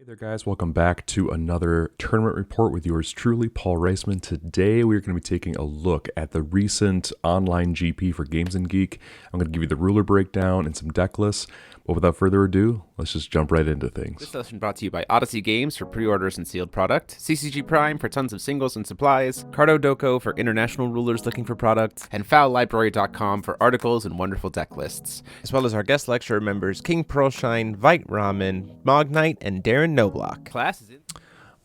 Hey there guys, welcome back to another tournament report with yours truly, Paul Reisman. Today we're going to be taking a look at the recent online GP for Games and Geek. I'm going to give you the ruler breakdown and some deck lists, but without further ado, let's just jump right into things. This session brought to you by Odyssey Games for pre-orders and sealed product, CCG Prime for tons of singles and supplies, Cardo Doko for international rulers looking for products, and FoulLibrary.com for articles and wonderful deck lists, as well as our guest lecturer members King Pearlshine, Vite Ramen, Mognite, and Darren Noblock. Class is in.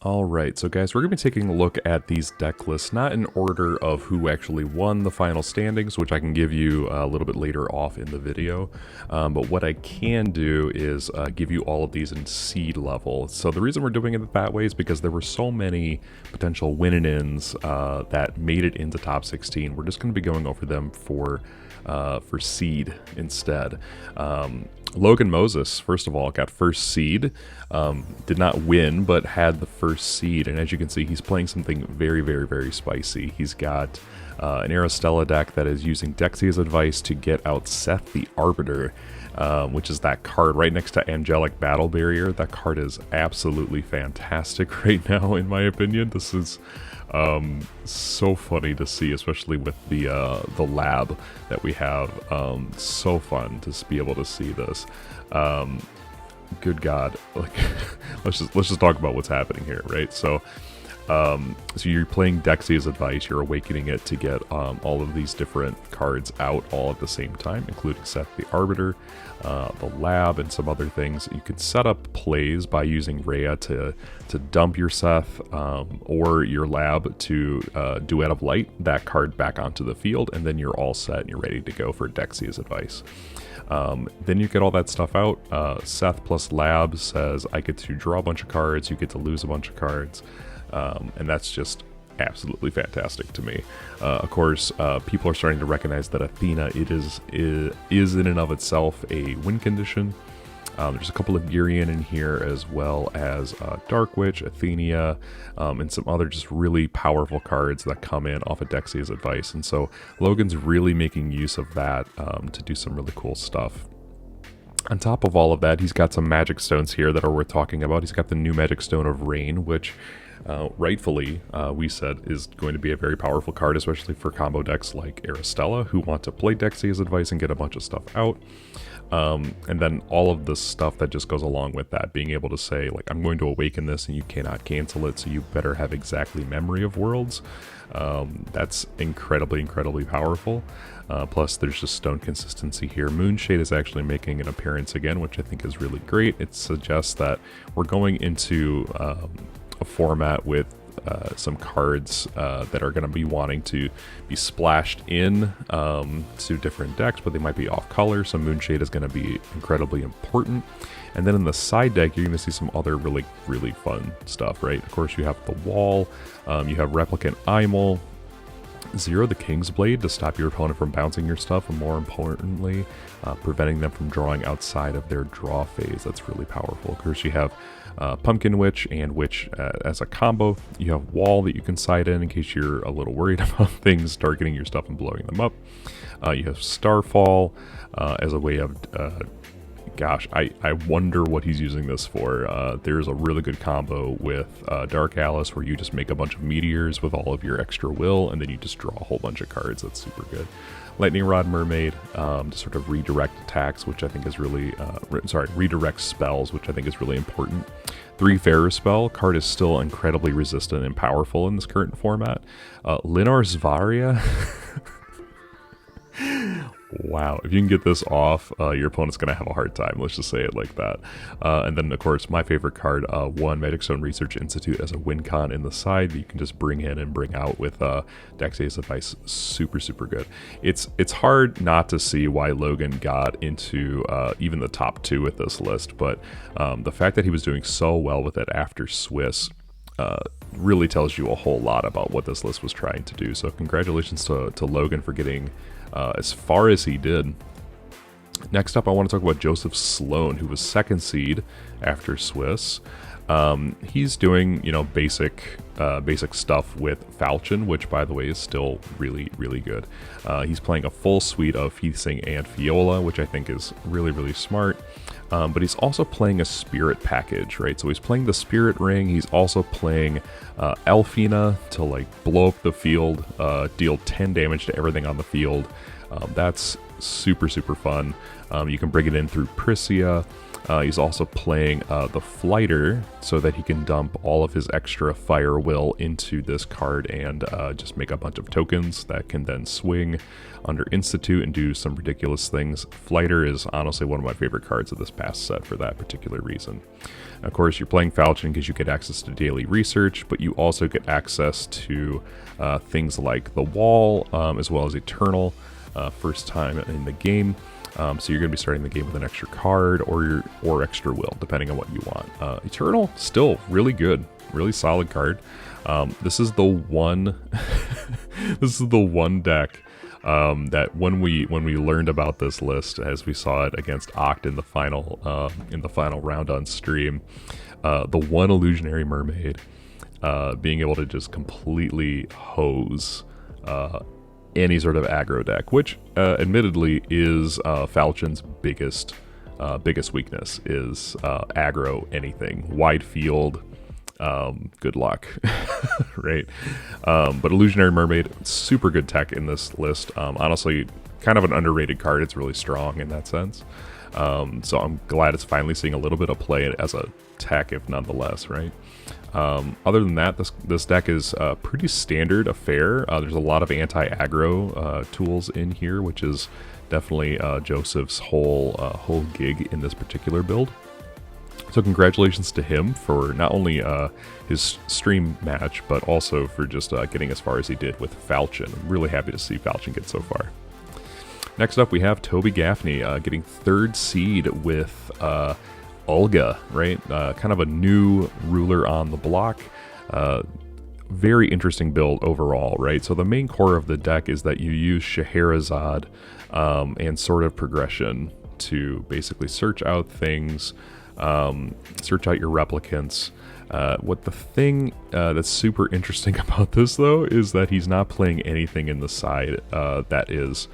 Alright, so guys, we're going to be taking a look at these deck lists, not in order of who actually won the final standings, which I can give you a little bit later off in the video, but what I can do is give you all of these in seed level. So the reason we're doing it that way is because there were so many potential win-ins that made it into top 16. We're just going to be going over them for seed instead. Logan Moses, first of all, got first seed, did not win, but had the first seed, and as you can see, he's playing something very, very, very spicy. He's got an Aristella deck that is using Dexia's advice to get out Seth the Arbiter, which is that card right next to Angelic Battle Barrier. That card is absolutely fantastic right now, in my opinion. This is so funny to see, especially with the lab that we have. So fun to be able to see this. Good God, like let's just talk about what's happening here, right? So you're playing Dexia's advice, you're awakening it to get all of these different cards out all at the same time, including Seth the Arbiter, the lab, and some other things. You can set up plays by using Rhea to dump your Seth or your lab to Duet of Light, that card back onto the field, and then you're all set and you're ready to go for Dexia's advice. Then you get all that stuff out. Seth plus lab says I get to draw a bunch of cards, you get to lose a bunch of cards. And that's just absolutely fantastic to me. Of course, people are starting to recognize that Athena is in and of itself a win condition. There's a couple of Girion in here, as well as Dark Witch, Athenia, and some other just really powerful cards that come in off of Dexia's advice. And so Logan's really making use of that to do some really cool stuff. On top of all of that, he's got some magic stones here that are worth talking about. He's got the new magic stone of Rain, which rightfully we said is going to be a very powerful card, especially for combo decks like Aristella, who want to play Dexia's advice and get a bunch of stuff out. And then all of the stuff that just goes along with that, being able to say, like, I'm going to awaken this and you cannot cancel it, so you better have exactly memory of worlds. That's incredibly, incredibly powerful. Plus, there's just stone consistency here. Moonshade is actually making an appearance again, which I think is really great. It suggests that we're going into a format with some cards that are going to be wanting to be splashed in to different decks, but they might be off color, so Moonshade is going to be incredibly important. And then in the side deck, you're going to see some other really, really fun stuff, right? Of course, you have the Wall, you have Replicant Imel, Zero the King's Blade to stop your opponent from bouncing your stuff, and more importantly, preventing them from drawing outside of their draw phase. That's really powerful. Of course, you have Pumpkin Witch and Witch as a combo. You have Wall that you can side in case you're a little worried about things targeting your stuff and blowing them up. You have Starfall as a way of... gosh, I wonder what he's using this for. There's a really good combo with Dark Alice where you just make a bunch of meteors with all of your extra will, and then you just draw a whole bunch of cards. That's super good. Lightning Rod Mermaid to sort of redirect attacks, which I think is really... redirect spells, which I think is really important. 3 Fair Spell. Card is still incredibly resistant and powerful in this current format. Linar Zvaria... Wow, if you can get this off, your opponent's going to have a hard time, let's just say it like that. And then, of course, my favorite card, 1 Magic Stone Research Institute as a win con in the side that you can just bring in and bring out with Dexia's advice. Super, super good. It's hard not to see why Logan got into even the top 2 with this list, but the fact that he was doing so well with it after Swiss really tells you a whole lot about what this list was trying to do. So congratulations to Logan for getting as far as he did. Next up, I want to talk about Jospeh Sloane, who was 2nd seed after Swiss. He's doing, basic stuff with Falchion, which, by the way, is still really, really good. He's playing a full suite of Feasting and Fiola, which I think is really, really smart. But he's also playing a Spirit package, right? So he's playing the Spirit Ring. He's also playing Elfina to, blow up the field, deal 10 damage to everything on the field. That's super, super fun. You can bring it in through Prisia. He's also playing the Flighter so that he can dump all of his extra Fire Will into this card and just make a bunch of tokens that can then swing under Institute and do some ridiculous things. Flighter is honestly one of my favorite cards of this past set for that particular reason. Of course, you're playing Falchion because you get access to daily research, but you also get access to things like the Wall, as well as Eternal, first time in the game. So you're going to be starting the game with an extra card or extra will, depending on what you want. Eternal, still really good, really solid card. This is the one deck that when we learned about this list, as we saw it against Oct in the final round on stream, the one Illusionary Mermaid being able to just completely hose any sort of aggro deck, which admittedly is Falchion's biggest weakness, is aggro anything. Wide field, good luck, right? But Illusionary Mermaid, super good tech in this list. Honestly, kind of an underrated card. It's really strong in that sense. So I'm glad it's finally seeing a little bit of play as a tech, if nonetheless, right? Other than that, this deck is pretty standard affair. There's a lot of anti-aggro tools in here, which is definitely Joseph's whole gig in this particular build. So congratulations to him for not only his stream match, but also for just getting as far as he did with Falchion. I'm really happy to see Falchion get so far. Next up, we have Tobey Gaffney getting 3rd seed with Olga, right? Kind of a new ruler on the block. Very interesting build overall, right? So the main core of the deck is that you use Scheherazade and Sword of Progression to basically search out things, search out your replicants. What the thing that's super interesting about this, though, is that he's not playing anything in the side that is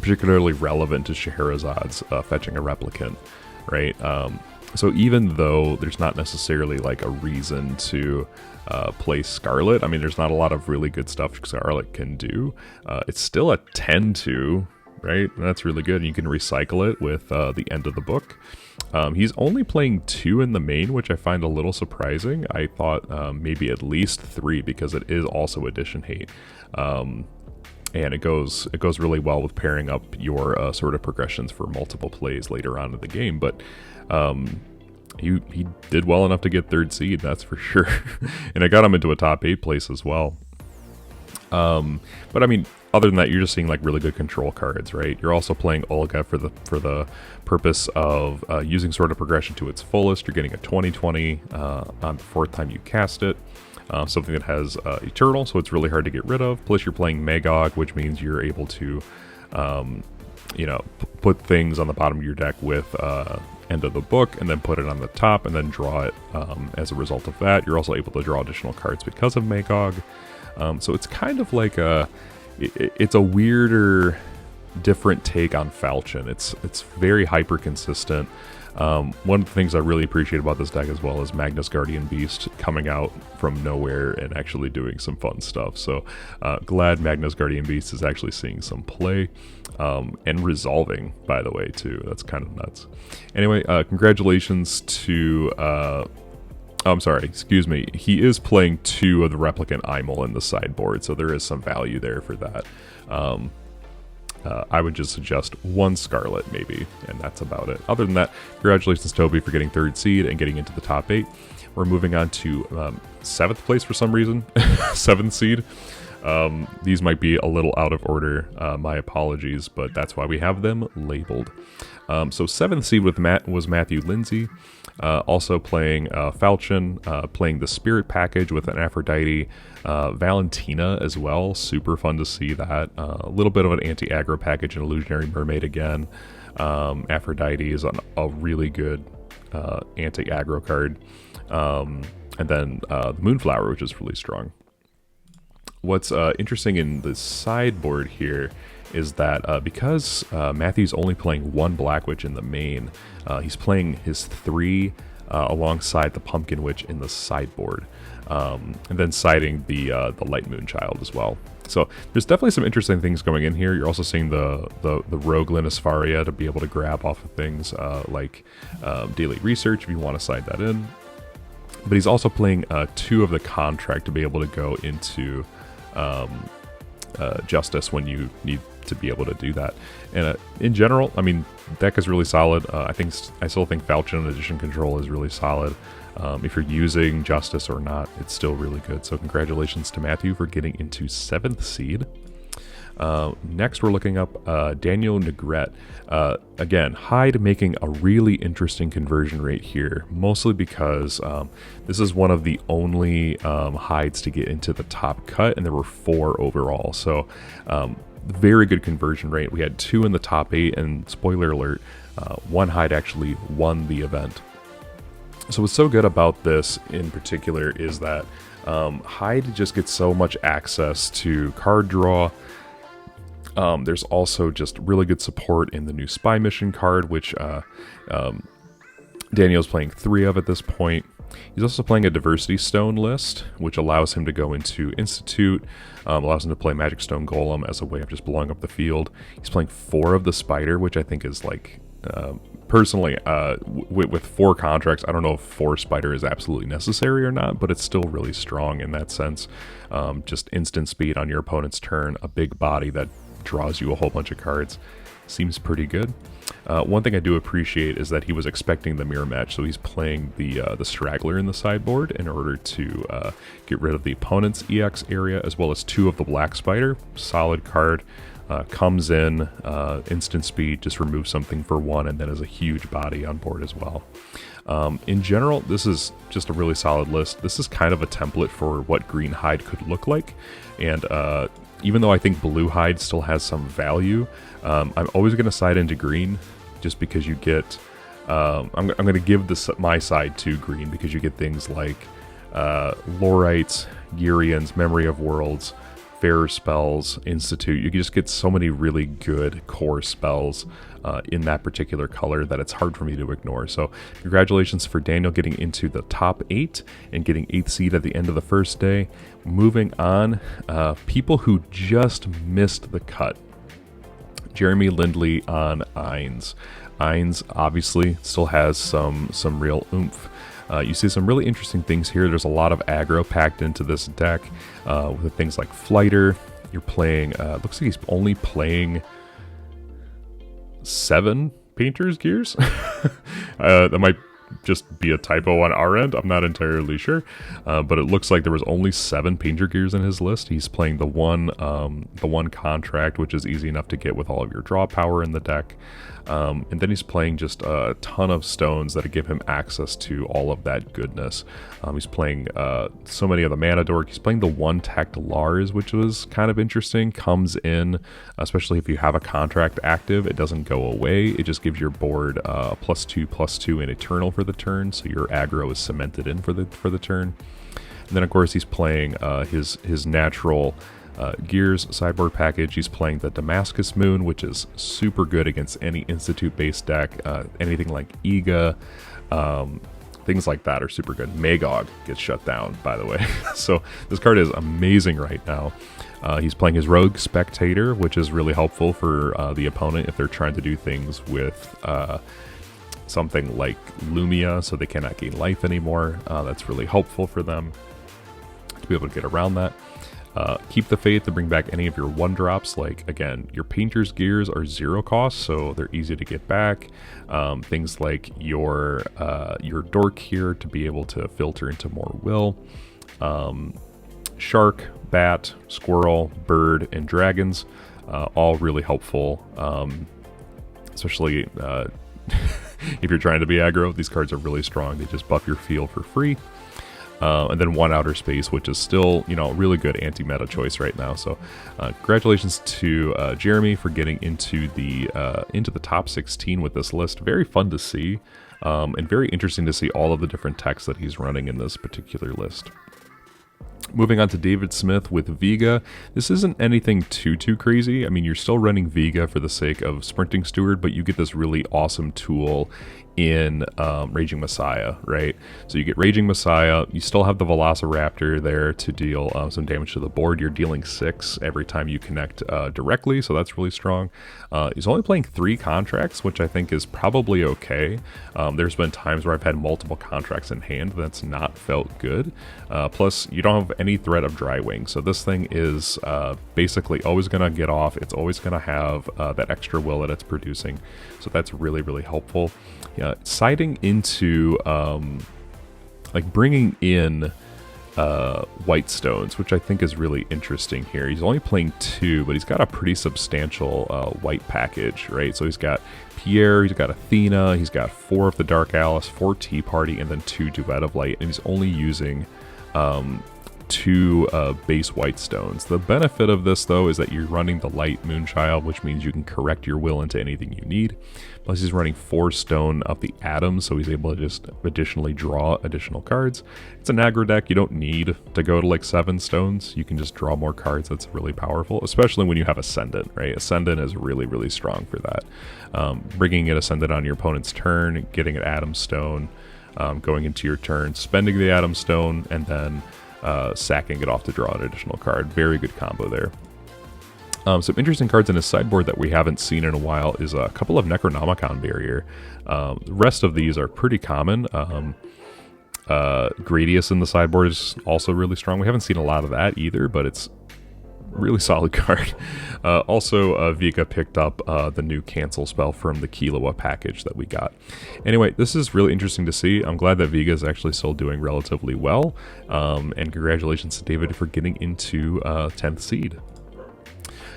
particularly relevant to Scheherazade's fetching a replicant, right? So even though there's not necessarily like a reason to play Scarlet, I mean, there's not a lot of really good stuff Scarlet can do. It's still a 10-2, right? And that's really good. And you can recycle it with the end of the book. He's only playing 2 in the main, which I find a little surprising. I thought maybe at least 3, because it is also Edition Hate. And it goes really well with pairing up your sort of progressions for multiple plays later on in the game. But he did well enough to get 3rd seed, that's for sure. And I got him into a top 8 place as well. But I mean, other than that, you're just seeing like really good control cards, right? You're also playing Olga for the purpose of using sort of progression to its fullest. You're getting a 20/20 on the 4th time you cast it. Something that has Eternal, so it's really hard to get rid of. Plus, you're playing Magog, which means you're able to, put things on the bottom of your deck with end of the book, and then put it on the top, and then draw it. As a result of that, you're also able to draw additional cards because of Magog. So it's kind of like it's a weirder, different take on Falchion. It's very hyper consistent. One of the things I really appreciate about this deck as well is Magnus Guardian Beast coming out from nowhere and actually doing some fun stuff. So glad Magnus Guardian Beast is actually seeing some play and resolving, by the way, too. That's kind of nuts. Anyway, congratulations to... I'm sorry, excuse me. He is playing 2 of the Replicant Imel in the sideboard, so there is some value there for that. I would just suggest 1 Scarlet, maybe, and that's about it. Other than that, congratulations, Toby, for getting 3rd seed and getting into the top 8. We're moving on to 7th place for some reason, 7th seed. These might be a little out of order, my apologies, but that's why we have them labeled. So 7th seed was Matthew Lindsey. Also playing Falchion, playing the Spirit package with an Aphrodite, Valentina as well. Super fun to see that. A little bit of an anti-aggro package, an Illusionary Mermaid again. Aphrodite is a really good anti-aggro card. And then the Moonflower, which is really strong. What's interesting in the sideboard here is that because Matthew's only playing one Black Witch in the main, he's playing his 3 alongside the Pumpkin Witch in the sideboard, and then siding the Light Moon Child as well. So there's definitely some interesting things going in here. You're also seeing the Rogue Linusfaria to be able to grab off of things like Daily Research if you want to side that in. But he's also playing 2 of the Contract to be able to go into Justice when you need to be able to do that. And in general, I mean, deck is really solid. I still think Falchion Edition Control is really solid. If you're using Justice or not, it's still really good. So congratulations to Matthew for getting into 7th seed. Next, we're looking up Daniel Nagrete. Again, Hyde making a really interesting conversion rate here, mostly because this is one of the only Hydes to get into the top cut, and there were 4 overall. So very good conversion rate. We had 2 in the top 8, and spoiler alert, 1 Hyde actually won the event. So what's so good about this in particular is that Hyde just gets so much access to card draw. There's also just really good support in the new Spy Mission card, which Daniel's playing 3 of at this point. He's also playing a Diversity Stone list, which allows him to go into Institute, allows him to play Magic Stone Golem as a way of just blowing up the field. He's playing 4 of the Spider, which I think is like, personally, with 4 contracts, I don't know if 4 Spider is absolutely necessary or not, but it's still really strong in that sense. Just instant speed on your opponent's turn, a big body that draws you a whole bunch of cards. Seems pretty good. One thing I do appreciate is that he was expecting the mirror match, so he's playing the Straggler in the sideboard in order to get rid of the opponent's EX area, as well as 2 of the Black Spider. Solid card. Comes in, instant speed, just remove something for 1, and then is a huge body on board as well. In general, this is just a really solid list. This is kind of a template for what Green Hyde could look like, and even though I think Blue Hyde still has some value, I'm always going to side into Green, just because you get, I'm going to give my side to Green, because you get things like Lorites, Gyrians, Memory of Worlds, Fairer Spells, Institute. You can just get so many really good core spells in that particular color that it's hard for me to ignore. So congratulations for Daniel getting into the top 8 and getting 8th seed at the end of the first day. Moving on, people who just missed the cut. Jeremy Lindley on Ainz. Ainz obviously still has some real oomph. You see some really interesting things here. There's a lot of aggro packed into this deck with things like Flighter. You're playing, looks like he's only playing 7 Painter's Gears. That might just be a typo on our end. I'm not entirely sure, but it looks like there was only 7 Painter Gears in his list. He's playing the one contract, which is easy enough to get with all of your draw power in the deck. And then he's playing just a ton of stones that give him access to all of that goodness. He's playing so many of the Mana Dork. He's playing the 1-tacked Lars, which was kind of interesting. Comes in, especially if you have a contract active, it doesn't go away. It just gives your board +2/+2 in Eternal for the turn, so your aggro is cemented in for the turn. And then of course he's playing his natural Gears sideboard package. He's playing the Damascus Moon, which is super good against any Institute-based deck. Anything like Ega, things like that are super good. Magog gets shut down, by the way. So this card is amazing right now. He's playing his Rogue Spectator, which is really helpful for the opponent if they're trying to do things with something like Lumia, so they cannot gain life anymore. That's really helpful for them to be able to get around that. Keep the Faith to bring back any of your 1-drops. Like, again, your Painter's Gears are 0 cost, so they're easy to get back. Things like your Dork here to be able to filter into more will. Shark, Bat, Squirrel, Bird, and Dragons, all really helpful. Especially if you're trying to be aggro. These cards are really strong. They just buff your field for free. And then 1 outer space, which is still, you know, a really good anti-meta choice right now. So congratulations to Jeremy for getting into the top 16 with this list. Very fun to see, and very interesting to see all of the different techs that he's running in this particular list. Moving on to David Smith with Vega. This isn't anything too crazy. I mean, you're still running Vega for the sake of Sprinting Steward, but you get this really awesome tool in Raging Messiah, right? So you get Raging Messiah, you still have the Velociraptor there to deal some damage to the board. You're dealing 6 every time you connect directly, so that's really strong. He's only playing 3 contracts, which I think is probably okay. There's been times where I've had multiple contracts in hand that's not felt good. Plus, you don't have any threat of Dry Wing, so this thing is basically always going to get off. It's always going to have that extra will that it's producing, so that's really helpful. Siding into like bringing in white stones, which I think is really interesting here. He's only playing 2, but he's got a pretty substantial white package, right? So he's got Pierre, he's got Athena, he's got 4 of the Dark Alice, 4 Tea Party, and then 2 Duet of Light, and he's only using 2 base white stones. The benefit of this, though, is that you're running the Light Moonchild, which means you can correct your will into anything you need. Plus, he's running 4 stone of the Atoms, so he's able to just additionally draw additional cards. It's a Nagrete deck. You don't need to go to like 7 stones. You can just draw more cards. That's really powerful, especially when you have Ascendant, right? Ascendant is really strong for that. Bringing it Ascendant on your opponent's turn, getting an Atom Stone, going into your turn, spending the Atom Stone, and then sacking it off to draw an additional card. Very good combo there. Some interesting cards in his sideboard that we haven't seen in a while is a couple of Necronomicon Barrier. The rest of these are pretty common. Gradius in the sideboard is also really strong. We haven't seen a lot of that either, but it's really solid card. Also, Vega picked up the new cancel spell from the Killua package that we got. Anyway, this is really interesting to see. I'm glad that Vega is actually still doing relatively well. And congratulations to David for getting into 10th seed.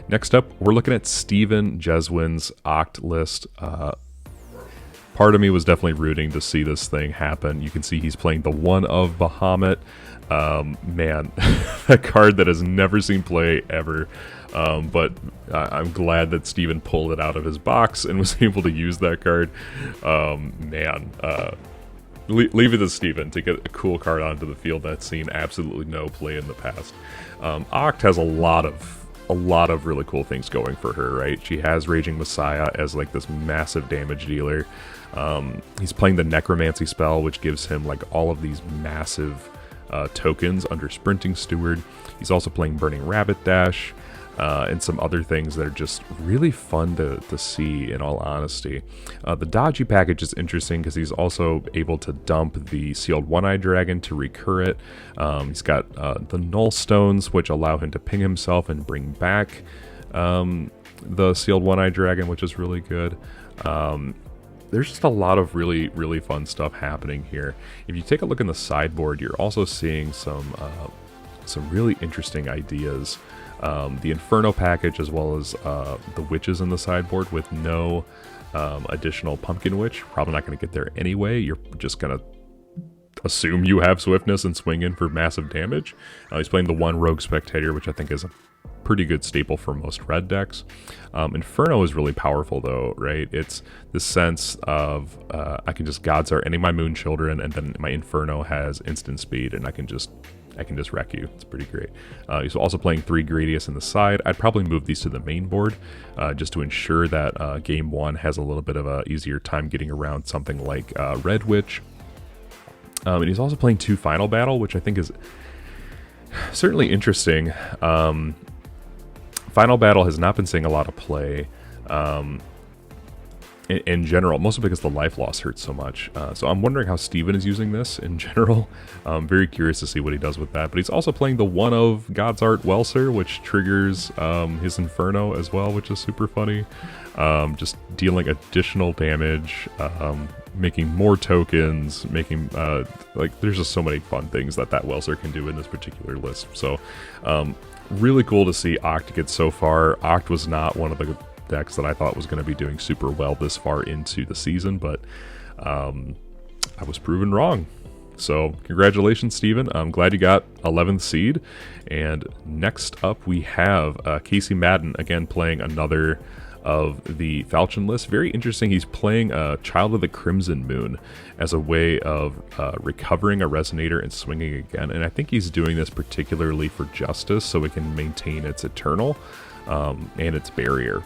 Next up, we're looking at Steven Jeswin's Oct list. Part of me was definitely rooting to see this thing happen. You can see he's playing the one of Bahamut. Man, a card that has never seen play ever. But I'm glad that Steven pulled it out of his box and was able to use that card. Leave it to Steven to get a cool card onto the field that's seen absolutely no play in the past. Oct has a lot of really cool things going for her, right? She has Raging Messiah as like this massive damage dealer. He's playing the Necromancy spell, which gives him like all of these massive tokens under Sprinting Steward. He's also playing Burning Rabbit Dash, and some other things that are just really fun to see, in all honesty. The Dodgy package is interesting because he's also able to dump the Sealed One-Eyed Dragon to recur it. He's got the Null Stones, which allow him to ping himself and bring back the Sealed One-Eyed Dragon, which is really good. There's just a lot of really fun stuff happening here. If you take a look in the sideboard, you're also seeing some really interesting ideas. The Inferno package, as well as the Witches in the sideboard with no additional Pumpkin Witch. Probably not going to get there anyway. You're just going to assume you have Swiftness and swing in for massive damage. He's playing the one Rogue Spectator, which I think is a pretty good staple for most red decks. Inferno is really powerful though, right? It's the sense of I can just Godsart any of my Moon Children, and then my Inferno has instant speed, and I can just wreck you. It's pretty great. He's also playing 3 Gradius in the side. I'd probably move these to the main board just to ensure that game 1 has a little bit of a easier time getting around something like Red Witch. And he's also playing 2 Final Battle, which I think is certainly interesting. Final Battle has not been seeing a lot of play in general, mostly because the life loss hurts so much. So I'm wondering how Steven is using this in general. I'm very curious to see what he does with that. But he's also playing the one of Godsart Welser, which triggers his Inferno as well, which is super funny. Just dealing additional damage, making more tokens, making there's just so many fun things that Welser can do in this particular list. So really cool to see Oct get so far. Oct was not one of the decks that I thought was going to be doing super well this far into the season, but I was proven wrong. So congratulations, Steven. I'm glad you got 11th seed. And next up we have Casey Madden, again playing another of the Falchion list. Very interesting. He's playing Child of the Crimson Moon as a way of recovering a resonator and swinging again. And I think he's doing this particularly for Justice, so it can maintain its Eternal and its Barrier.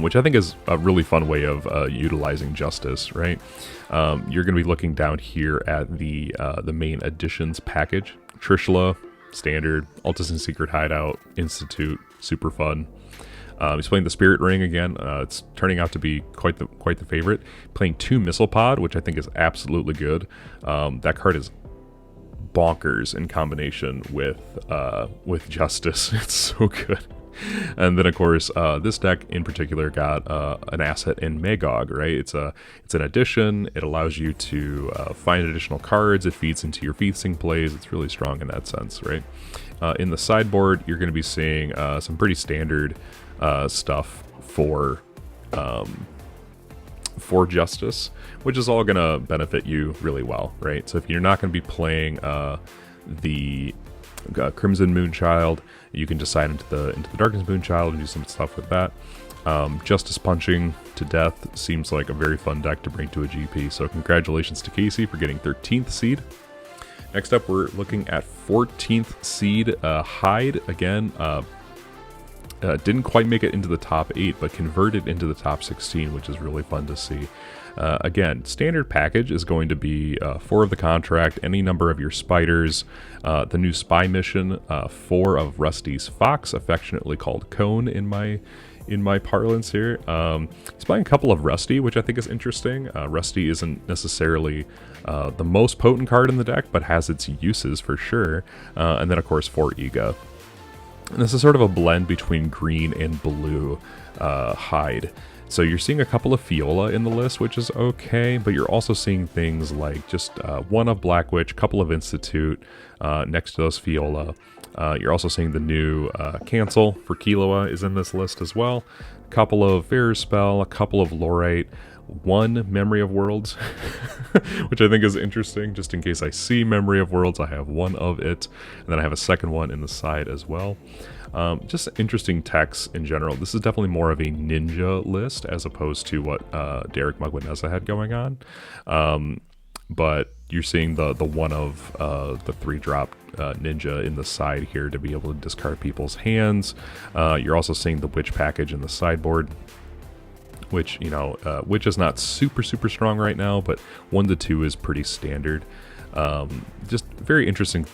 Which I think is a really fun way of utilizing Justice, right? You're going to be looking down here at the main additions package. Trishula, Standard, Altus and Secret Hideout, Institute, super fun. He's playing the Spirit Ring again. It's turning out to be quite the favorite. Playing 2 Missile Pod, which I think is absolutely good. That card is bonkers in combination with Justice. It's so good. And then, of course, this deck in particular got an asset in Magog, right? It's an addition. It allows you to find additional cards. It feeds into your feasting plays. It's really strong in that sense, right? In the sideboard, you're going to be seeing some pretty standard stuff for Justice, which is all going to benefit you really well, right? So if you're not going to be playing the Crimson Moonchild, you can decide into the Darkness Moonchild and do some stuff with that. Justice Punching to Death seems like a very fun deck to bring to a GP, so congratulations to Casey for getting 13th seed. Next up, we're looking at 14th seed Hyde. Again, didn't quite make it into the top 8, but converted into the top 16, which is really fun to see. Again, standard package is going to be 4 of the contract, any number of your spiders, the new spy mission, 4 of Rusty's Fox, affectionately called Cone in my parlance here. He's playing a couple of Rusty, which I think is interesting. Rusty isn't necessarily the most potent card in the deck, but has its uses for sure. And then, of course, 4 Ega. And this is sort of a blend between green and blue Hyde. So you're seeing a couple of Fiola in the list, which is okay, but you're also seeing things like just 1 of Black Witch, couple of Institute next to those Fiola. You're also seeing the new Cancel for Killua is in this list as well. A couple of Fair's Spell, a couple of Lorite, 1 Memory of Worlds, which I think is interesting. Just in case I see Memory of Worlds, I have 1 of it, and then I have a second one in the side as well. Just interesting techs in general. This is definitely more of a ninja list as opposed to what Derick Mugwaneza had going on. But you're seeing the 1 of the 3-drop ninja in the side here to be able to discard people's hands. You're also seeing the Witch package in the sideboard, which, you know, Witch is not super strong right now, but 1 to 2 is pretty standard. Just very interesting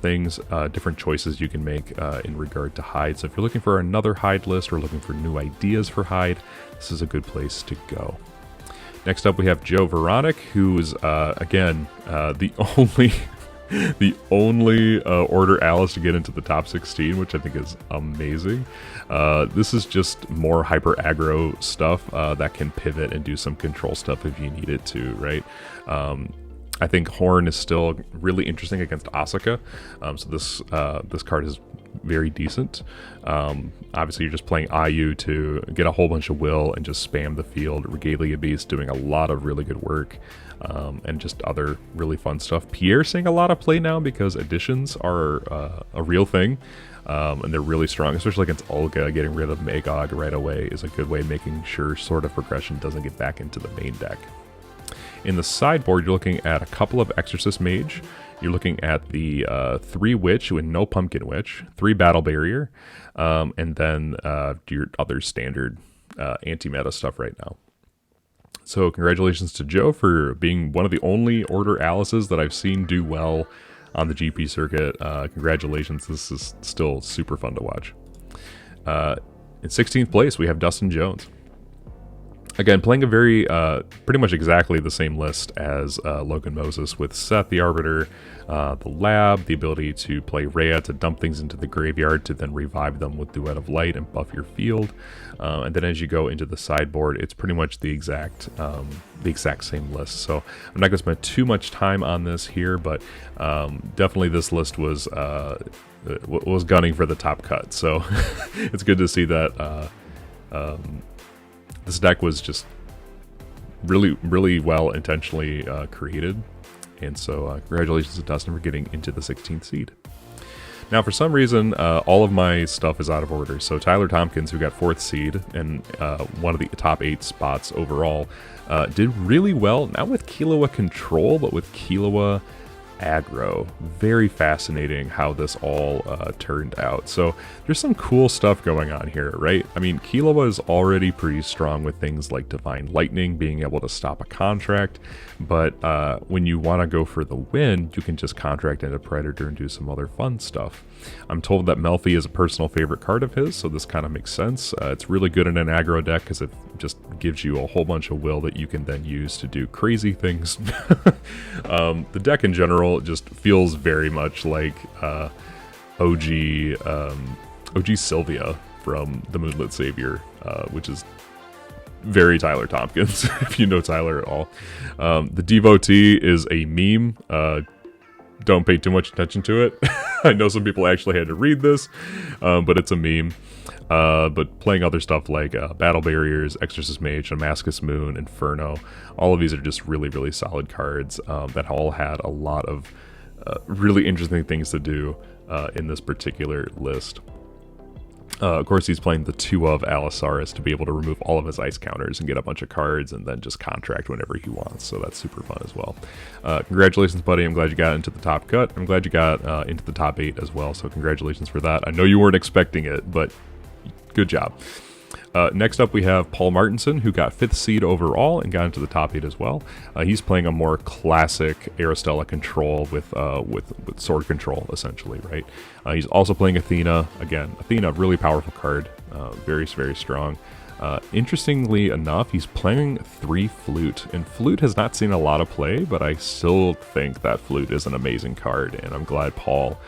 things, different choices you can make in regard to Hyde. So if you're looking for another Hyde list or looking for new ideas for Hyde, this is a good place to go. Next up, we have Joe Veronic, who is, again, the only Order Alice to get into the top 16, which I think is amazing. This is just more hyper aggro stuff that can pivot and do some control stuff if you need it to, right? I think Horn is still really interesting against Asuka, so this card is very decent. Obviously, you're just playing IU to get a whole bunch of will and just spam the field. Regalia Beast doing a lot of really good work, and just other really fun stuff. Pierre seeing a lot of play now because additions are a real thing, and they're really strong, especially against Olga. Getting rid of Magog right away is a good way of making sure Sword of Progression doesn't get back into the main deck. In the sideboard, you're looking at a couple of Exorcist Mage. You're looking at the 3 Witch with no Pumpkin Witch, 3 Battle Barrier, and then your other standard anti-meta stuff right now. So congratulations to Joe for being one of the only Order Alices that I've seen do well on the GP circuit. Congratulations, this is still super fun to watch. In 16th place, we have Dustin Jones. Again, playing a very, pretty much exactly the same list as Logan Moses, with Seth the Arbiter, the Lab, the ability to play Rhea to dump things into the graveyard to then revive them with Duet of Light and buff your field. And then as you go into the sideboard, it's pretty much the exact same list. So I'm not going to spend too much time on this here, but definitely this list was gunning for the top cut. So it's good to see that this deck was just really well intentionally created. And so congratulations to Dustin for getting into the 16th seed. Now, for some reason, all of my stuff is out of order. So Tyler Tompkins, who got 4th seed and one of the top 8 spots overall, did really well, not with Killua control, but with Killua aggro. Very fascinating how this all turned out. So there's some cool stuff going on here, right? I mean, Killua is already pretty strong with things like Divine Lightning, being able to stop a contract, but when you want to go for the win, you can just contract into Predator and do some other fun stuff. I'm told that Melfi is a personal favorite card of his, so this kind of makes sense. It's really good in an aggro deck because it just gives you a whole bunch of will that you can then use to do crazy things. The deck in general just feels very much like OG Sylvia from the Moonlit Savior, which is very Tyler Tompkins, if you know Tyler at all. The Devotee is a meme. Don't pay too much attention to it. I know some people actually had to read this, but it's a meme. But playing other stuff like Battle Barriers, Exorcist Mage, Damascus Moon, Inferno, all of these are just really solid cards that all had a lot of really interesting things to do in this particular list. Of course, he's playing the 2 of Allosaurus to be able to remove all of his ice counters and get a bunch of cards and then just contract whenever he wants. So that's super fun as well. Congratulations, buddy. I'm glad you got into the top cut. I'm glad you got into the top 8 as well. So congratulations for that. I know you weren't expecting it, but good job. Next up, we have Paul Martinson, who got 5th seed overall and got into the top 8 as well. He's playing a more classic Aristella control with sword control, essentially, right? He's also playing Athena. Again, Athena, really powerful card, very strong. Interestingly enough, he's playing 3 Flute, and Flute has not seen a lot of play, but I still think that Flute is an amazing card, and I'm glad Paul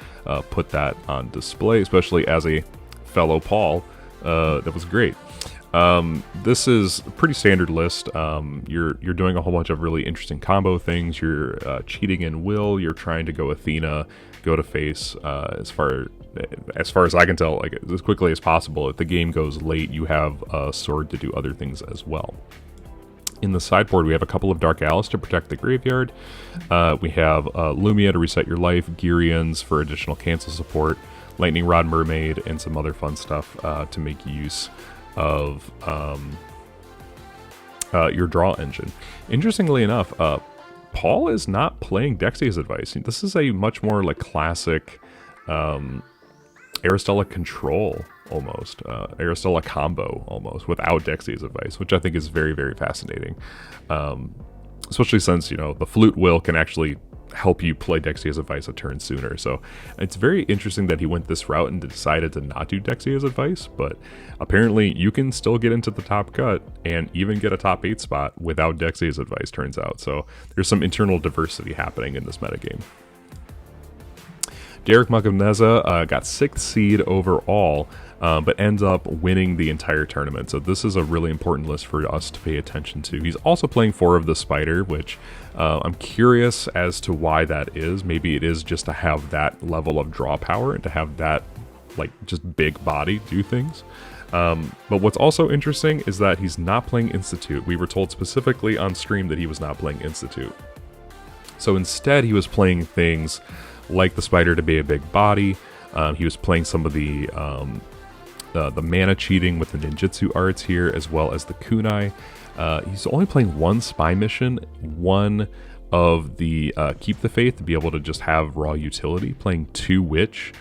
put that on display, especially as a fellow Paul. That was great. This is a pretty standard list. You're doing a whole bunch of really interesting combo things. You're cheating in will. You're trying to go Athena, go to face. As far as I can tell, like as quickly as possible. If the game goes late, you have a sword to do other things as well. In the sideboard, we have a couple of Dark Alice to protect the graveyard. We have Lumia to reset your life, Gyrians for additional cancel support, Lightning Rod Mermaid, and some other fun stuff to make use of your draw engine. Interestingly enough, Paul is not playing Dexy's Advice. This is a much more like classic Aristella control almost, Aristella combo almost, without Dexy's Advice, which I think is very fascinating. Especially since, the Flute will can actually help you play Dexy's Advice a turn sooner. So it's very interesting that he went this route and decided to not do Dexy's Advice, but apparently you can still get into the top cut and even get a top 8 spot without Dexy's Advice, turns out. So there's some internal diversity happening in this metagame. Derick Mugwaneza got 6th seed overall, but ends up winning the entire tournament. So this is a really important list for us to pay attention to. He's also playing 4 of the Spider, which I'm curious as to why that is. Maybe it is just to have that level of draw power and to have that like just big body do things. But what's also interesting is that he's not playing Institute. We were told specifically on stream that he was not playing Institute. So instead he was playing things like the Spider to be a big body. He was playing some of the mana cheating with the ninjutsu arts here, as well as the kunai. He's only playing 1 spy mission, 1 of the Keep the Faith to be able to just have raw utility, playing 2 witch,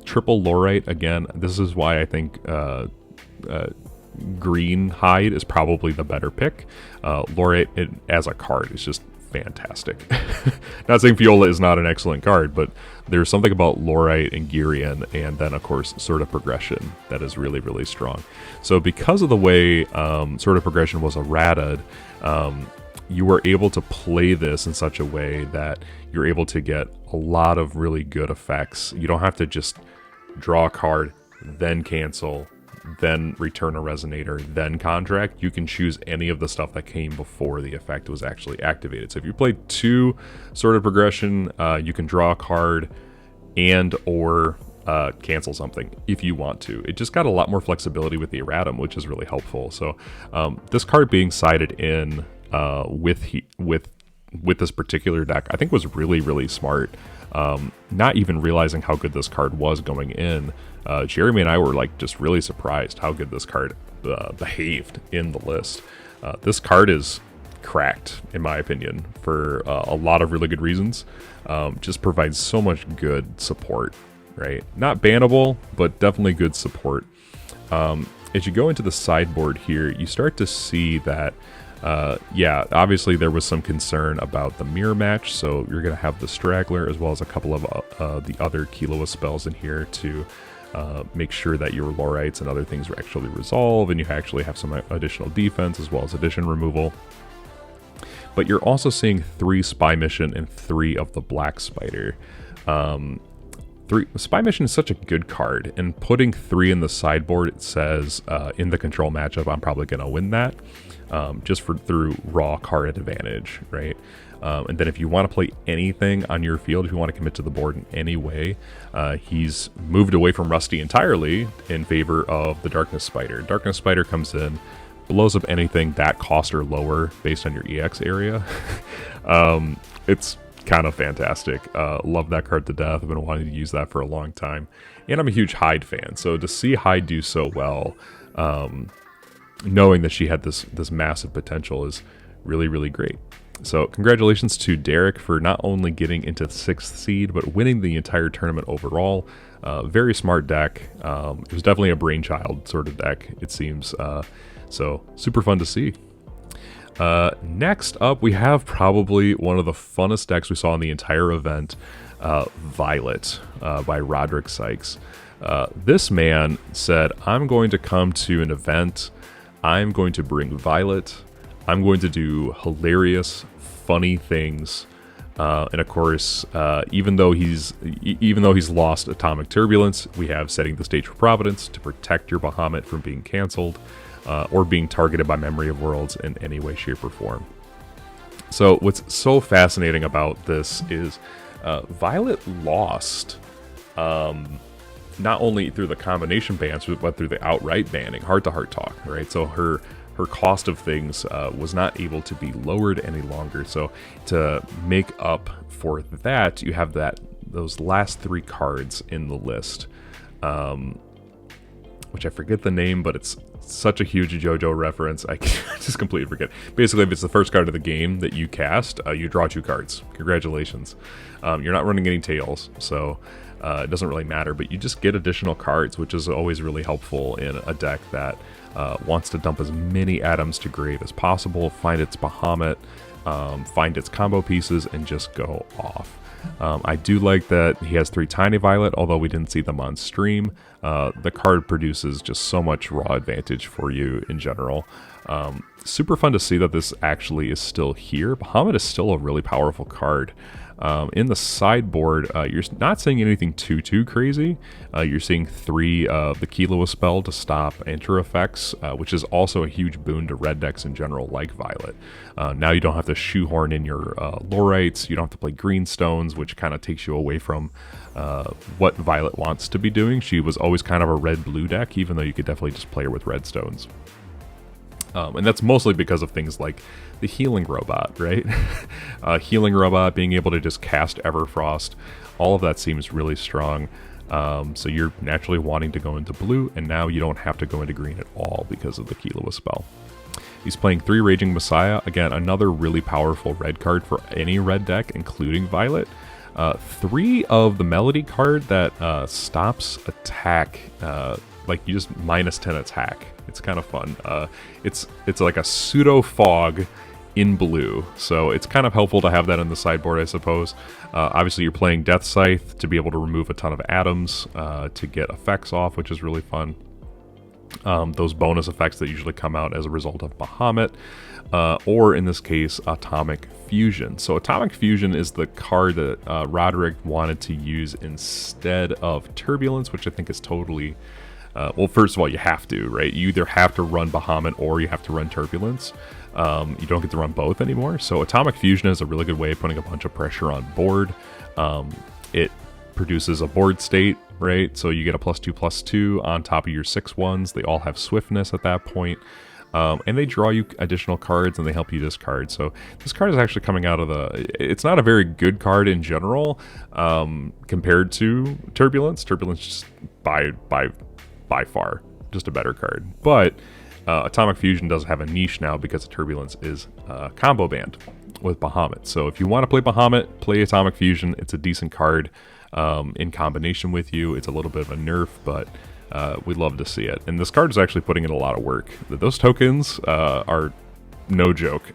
triple Lorite. Again, this is why I think green hide is probably the better pick. Lorite as a card is just fantastic. Not saying Viola is not an excellent card, but there's something about Lorite and Gyrian, and then of course Sword of Progression that is really strong. So because of the way Sword of Progression was errated, you were able to play this in such a way that you're able to get a lot of really good effects. You don't have to just draw a card, then cancel, then return a resonator, then contract. You can choose any of the stuff that came before the effect was actually activated. So if you played 2 Sword of Progression, you can draw a card and or cancel something if you want to. It just got a lot more flexibility with the erratum, which is really helpful. So this card being sided in with this particular deck, I think was really, really smart. Not even realizing how good this card was going in. Jeremy and I were like just really surprised how good this card behaved in the list. This card is cracked, in my opinion, for a lot of really good reasons. Just provides so much good support, right? Not bannable, but definitely good support. As you go into the sideboard here, you start to see that, yeah, obviously there was some concern about the mirror match, so you're going to have the Straggler as well as a couple of the other Killua spells in here to make sure that your Lorites and other things actually resolve, and you actually have some additional defense as well as addition removal. But you're also seeing 3 Spy Mission and 3 of the Black Spider. Spy Mission is such a good card, and putting 3 in the sideboard, it says in the control matchup, I'm probably going to win that, just through raw card advantage, right? And then if you want to play anything on your field, if you want to commit to the board in any way, he's moved away from Rusty entirely in favor of the Darkness Spider. Darkness Spider comes in, blows up anything that cost or lower based on your EX area. It's kind of fantastic. Love that card to death. I've been wanting to use that for a long time. And I'm a huge Hyde fan, so to see Hyde do so well, knowing that she had this massive potential is really, really great. So congratulations to Derick for not only getting into the 6th seed, but winning the entire tournament overall. Very smart deck. It was definitely a brainchild sort of deck, it seems. So super fun to see. Next up, we have probably one of the funnest decks we saw in the entire event, Violet by Roderick Sykes. This man said, I'm going to come to an event, I'm going to bring Violet, I'm going to do hilarious, funny things, and of course, even though he's lost Atomic Turbulence, we have Setting the Stage for Providence to protect your Bahamut from being canceled. Or being targeted by Memory of Worlds in any way, shape, or form. So what's so fascinating about this is Violet lost not only through the combination bans, but through the outright banning, heart-to-heart talk, right? So her cost of things was not able to be lowered any longer. So to make up for that, you have those last 3 cards in the list, which I forget the name, but it's such a huge JoJo reference, I just completely forget. Basically, if it's the first card of the game that you cast, you draw 2 cards. Congratulations. You're not running any tails, so it doesn't really matter, but you just get additional cards, which is always really helpful in a deck that wants to dump as many atoms to grave as possible, find its Bahamut, find its combo pieces, and just go off. I do like that he has 3 Tiny Violet, although we didn't see them on stream. The card produces just so much raw advantage for you in general. Super fun to see that this actually is still here. Bahamut is still a really powerful card. In the sideboard, you're not seeing anything too crazy. You're seeing 3 of the Killua spell to stop enter effects, which is also a huge boon to red decks in general, like Violet. Now you don't have to shoehorn in your Lorites, you don't have to play Greenstones, which kind of takes you away from what Violet wants to be doing. She was always kind of a red-blue deck, even though you could definitely just play her with red stones. And that's mostly because of things like the Healing Robot, right? Healing Robot, being able to just cast Everfrost, all of that seems really strong. So you're naturally wanting to go into blue, and now you don't have to go into green at all because of the Killua spell. He's playing 3 Raging Messiah, again, another really powerful red card for any red deck, including Violet. 3 of the Melody card that stops attack, like you just -10 attack. It's kind of fun. It's like a pseudo fog in blue, so it's kind of helpful to have that in the sideboard, I suppose. Obviously, you're playing Death Scythe to be able to remove a ton of atoms to get effects off, which is really fun. Those bonus effects that usually come out as a result of Bahamut, or in this case, Atomic Fusion. So Atomic Fusion is the card that Roderick wanted to use instead of Turbulence, which I think is totally... well, first of all, you have to, right? You either have to run Bahamut or you have to run Turbulence. You don't get to run both anymore. So Atomic Fusion is a really good way of putting a bunch of pressure on board. It produces a board state, right? So you get a +2/+2 on top of your 6/1s. They all have swiftness at that point. and they draw you additional cards and they help you discard. So this card is actually coming out of it's not a very good card in general compared to Turbulence. Turbulence just by far just a better card. But Atomic Fusion does have a niche now because Turbulence is combo banned with Bahamut. So if you want to play Bahamut, play Atomic Fusion. It's a decent card in combination with you. It's a little bit of a nerf, but we'd love to see it. And this card is actually putting in a lot of work. Those tokens are no joke.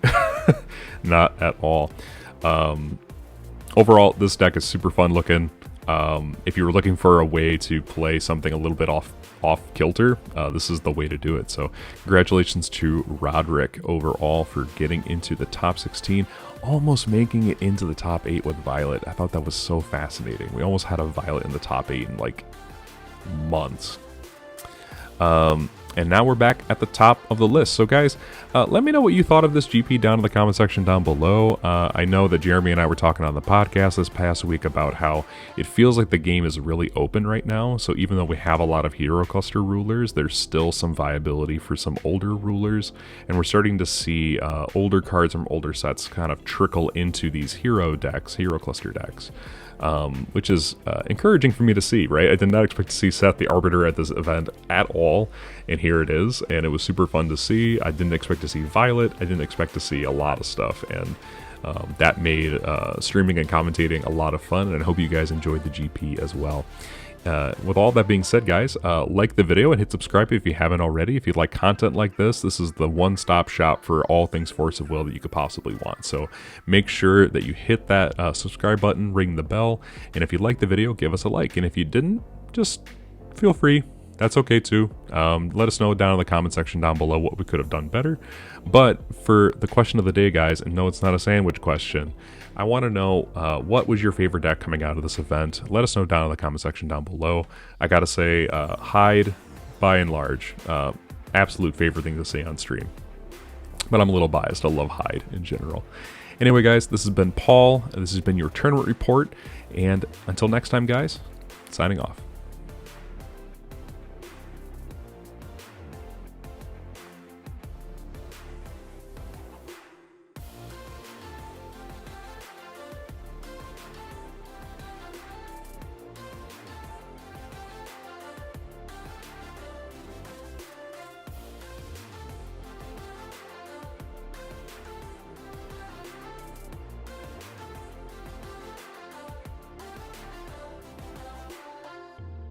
Not at all. Overall, this deck is super fun looking. If you were looking for a way to play something a little bit off kilter, this is the way to do it. So congratulations to Roderick overall for getting into the top 16, almost making it into the top 8 with Violet. I thought that was so fascinating. We almost had a Violet in the top 8 in like months. And now we're back at the top of the list. So guys, let me know what you thought of this GP down in the comment section down below. I know that Jeremy and I were talking on the podcast this past week about how it feels like the game is really open right now. So even though we have a lot of hero cluster rulers, there's still some viability for some older rulers. And we're starting to see older cards from older sets kind of trickle into these hero cluster decks. Which is encouraging for me to see, right? I did not expect to see Seth the Arbiter at this event at all, and here it is, and it was super fun to see. I didn't expect to see Violet. I didn't expect to see a lot of stuff, and that made streaming and commentating a lot of fun, and I hope you guys enjoyed the GP as well. With all that being said, guys, like the video and hit subscribe if you haven't already. If you'd like content like this is the one-stop shop for all things Force of Will that you could possibly want. So make sure that you hit that subscribe button, ring the bell, and if you liked the video, give us a like. And if you didn't, just feel free. That's okay too. Let us know down in the comment section down below what we could have done better. But for the question of the day, guys, and no, it's not a sandwich question, I want to know what was your favorite deck coming out of this event. Let us know down in the comment section down below. I gotta say, Hyde, by and large, absolute favorite thing to say on stream. But I'm a little biased. I love Hyde in general. Anyway, guys, this has been Paul. This has been your tournament report. And until next time, guys, signing off.